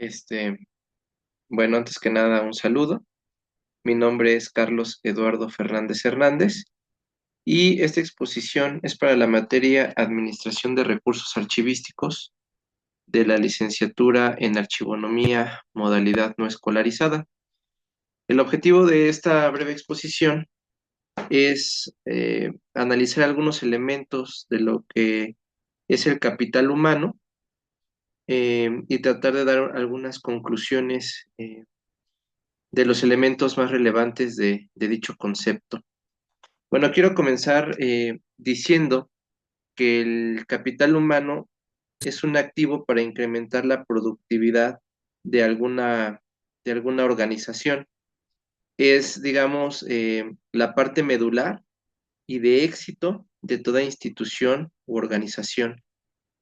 Este, bueno, antes que nada, un saludo. Mi nombre es Carlos Eduardo Fernández Hernández y esta exposición es para la materia Administración de Recursos Archivísticos de la licenciatura en Archivonomía, modalidad no escolarizada. El objetivo de esta breve exposición es analizar algunos elementos de lo que es el capital humano y tratar de dar algunas conclusiones de los elementos más relevantes de dicho concepto. Bueno, quiero comenzar diciendo que el capital humano es un activo para incrementar la productividad de alguna organización. Es, digamos, la parte medular y de éxito de toda institución u organización.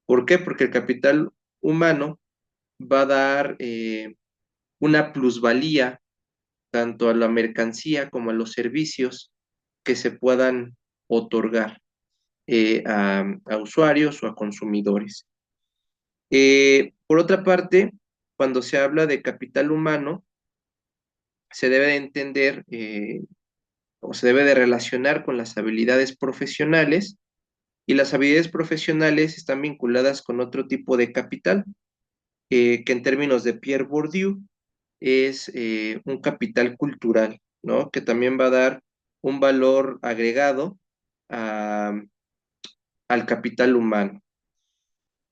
¿Por qué? Porque el capital humano va a dar una plusvalía tanto a la mercancía como a los servicios que se puedan otorgar a usuarios o a consumidores. Por otra parte, cuando se habla de capital humano, se debe de entender o se debe de relacionar con las habilidades profesionales y las habilidades profesionales están vinculadas con otro tipo de capital, que en términos de Pierre Bourdieu es un capital cultural, ¿no? Que también va a dar un valor agregado a- al capital humano.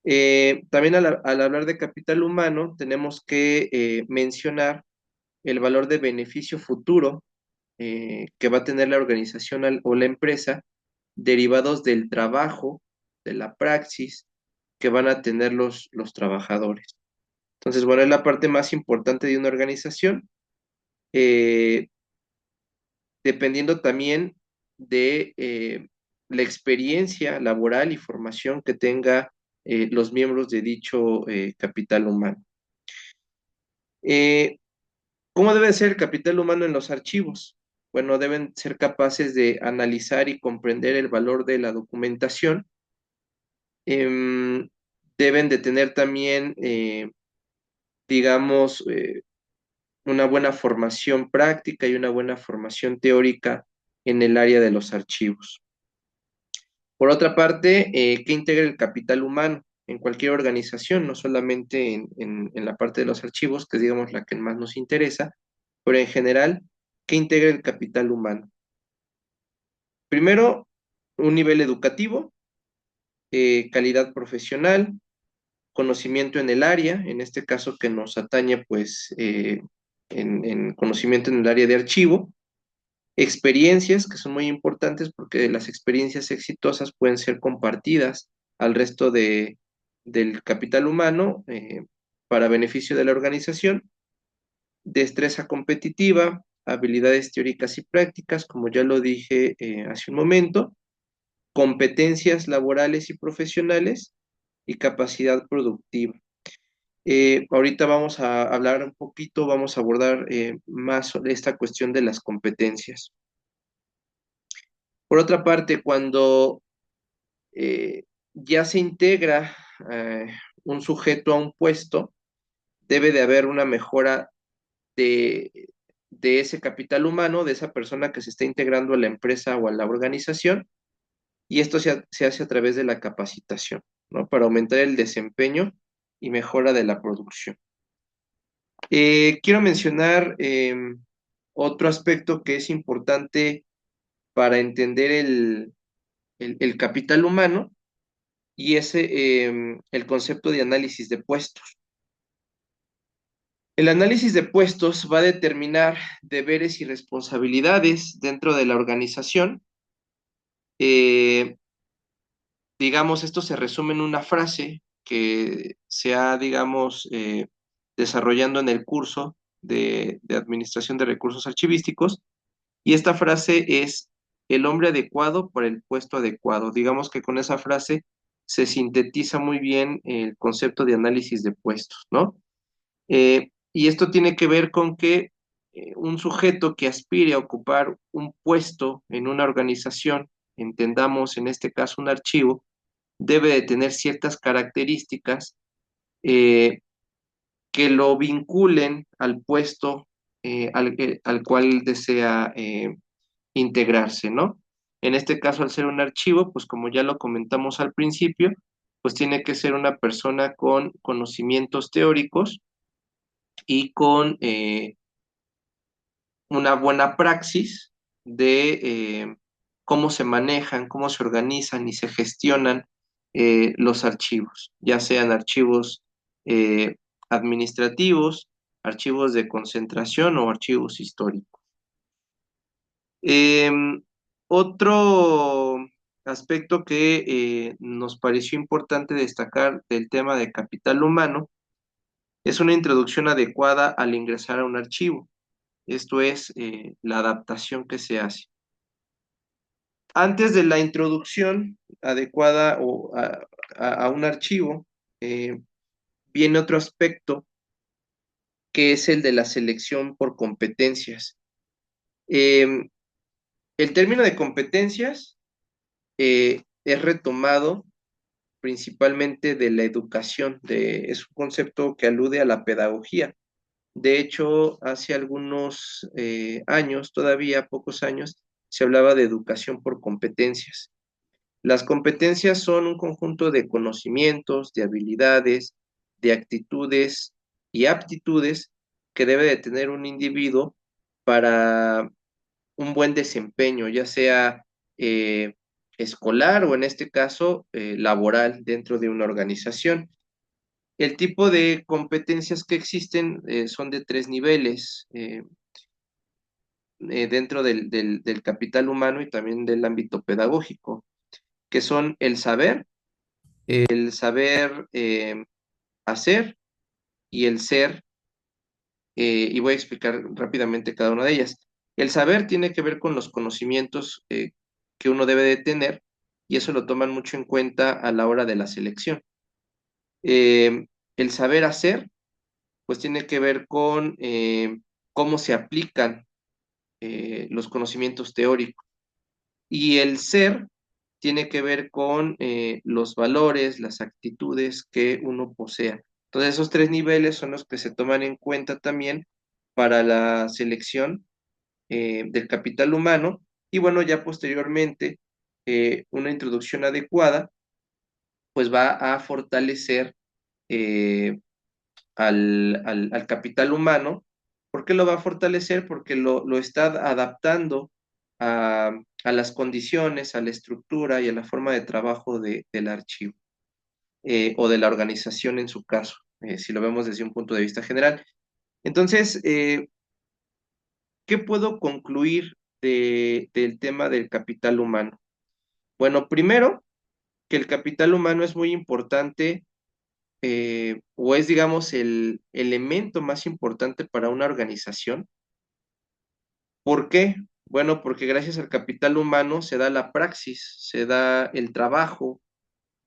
También al hablar de capital humano, tenemos que mencionar el valor de beneficio futuro que va a tener la organización o la empresa derivados del trabajo, de la praxis que van a tener los trabajadores. Entonces, bueno, es la parte más importante de una organización, eh, dependiendo también de la experiencia laboral y formación que tenga los miembros de dicho capital humano. Eh, ¿Cómo debe ser el capital humano en los archivos? Bueno, deben ser capaces de analizar y comprender el valor de la documentación. Em, Deben de tener también, digamos, una buena formación práctica y una buena formación teórica en el área de los archivos. Por otra parte, ¿qué integra el capital humano en cualquier organización? No solamente en la parte de los archivos, que es, digamos, la que más nos interesa, pero en general, ¿qué integra el capital humano? Primero, un nivel educativo, calidad profesional, conocimiento en el área, en este caso que nos atañe, pues, en conocimiento en el área de archivo, experiencias que son muy importantes porque las experiencias exitosas pueden ser compartidas al resto del capital humano para beneficio de la organización, destreza competitiva, habilidades teóricas y prácticas, como ya lo dije hace un momento, competencias laborales y profesionales y capacidad productiva. Ahorita vamos a hablar un poquito, vamos a abordar más sobre esta cuestión de las competencias. Por otra parte, cuando eh, ya se integra eh, un sujeto a un puesto, debe de haber una mejora de, de ese capital humano, de esa persona que se está integrando a la empresa o a la organización, y esto se hace a través de la capacitación, ¿no? Para aumentar el desempeño y mejora de la producción. Quiero mencionar otro aspecto que es importante para entender el capital humano y es el concepto de análisis de puestos. El análisis de puestos va a determinar deberes y responsabilidades dentro de la organización. Eh, digamos, esto se resume en una frase que se ha, digamos, desarrollando en el curso de Administración de Recursos Archivísticos, y esta frase es el hombre adecuado para el puesto adecuado. Digamos que con esa frase se sintetiza muy bien el concepto de análisis de puestos, ¿no? Y esto tiene que ver con que un sujeto que aspire a ocupar un puesto en una organización, entendamos en este caso un archivo, debe de tener ciertas características eh, que lo vinculen al puesto al cual desea integrarse, ¿no? En este caso, al ser un archivo, pues como ya lo comentamos al principio, pues tiene que ser una persona con conocimientos teóricos y con una buena praxis de cómo se manejan, cómo se organizan y se gestionan los archivos, ya sean archivos eh, administrativos, archivos de concentración o archivos históricos. Otro aspecto que nos pareció importante destacar del tema de capital humano es una introducción adecuada al ingresar a un archivo. Esto es la adaptación que se hace. Antes de la introducción adecuada a un archivo, eh, viene otro aspecto que es el de la selección por competencias. Eh, el término de competencias es retomado principalmente de la educación, es un concepto que alude a la pedagogía. De hecho, hace algunos años, todavía pocos años, se hablaba de educación por competencias. Las competencias son un conjunto de conocimientos, de habilidades, de actitudes y aptitudes que debe de tener un individuo para un buen desempeño, ya sea escolar o en este caso laboral dentro de una organización. El tipo de competencias que existen son de tres niveles dentro del capital humano y también del ámbito pedagógico, que son el saber hacer y el ser, y voy a explicar rápidamente cada una de ellas. El saber tiene que ver con los conocimientos que uno debe de tener y eso lo toman mucho en cuenta a la hora de la selección. Eh, el saber hacer, pues tiene que ver con cómo se aplican los conocimientos teóricos. Y el ser tiene que ver con los valores, las actitudes que uno posea. Entonces, esos tres niveles son los que se toman en cuenta también para la selección del capital humano. Y bueno, ya posteriormente, una introducción adecuada, pues va a fortalecer eh, al capital humano. ¿Por qué lo va a fortalecer? Porque lo está adaptando a las condiciones, a la estructura y a la forma de trabajo del archivo o de la organización en su caso, si lo vemos desde un punto de vista general. Entonces, ¿qué puedo concluir del tema del capital humano? Bueno, primero, que el capital humano es muy importante o es, digamos, el elemento más importante para una organización. ¿Por qué? Bueno, porque gracias al capital humano se da la praxis, se da el trabajo,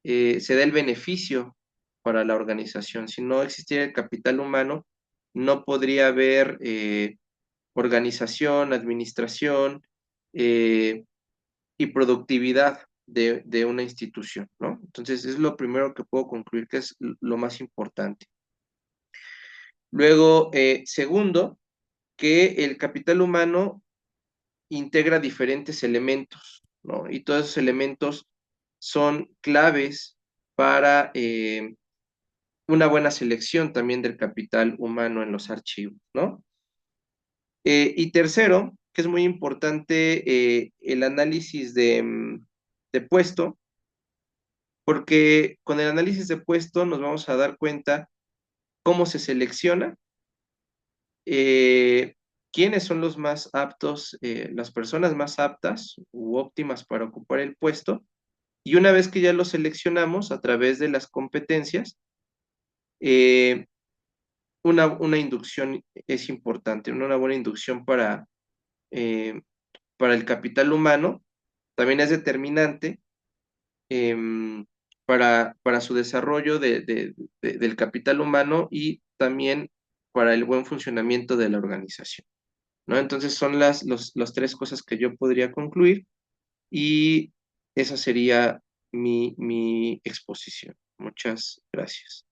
se da el beneficio para la organización. Si no existiera el capital humano, no podría haber organización, administración eh, y productividad de una institución, ¿no? Entonces, es lo primero que puedo concluir que es lo más importante. Luego, segundo, que el capital humano integra diferentes elementos, ¿no? Y todos esos elementos son claves para una buena selección también del capital humano en los archivos, ¿no? Y tercero, que es muy importante, el análisis de puesto, porque con el análisis de puesto nos vamos a dar cuenta cómo se selecciona, eh, quiénes son los más aptos, las personas más aptas u óptimas para ocupar el puesto, y una vez que ya lo seleccionamos a través de las competencias, eh, una inducción es importante, una buena inducción eh, para el capital humano también es determinante para su desarrollo del capital humano y también para el buen funcionamiento de la organización, ¿no? Entonces son las tres cosas que yo podría concluir y esa sería mi exposición. Muchas gracias.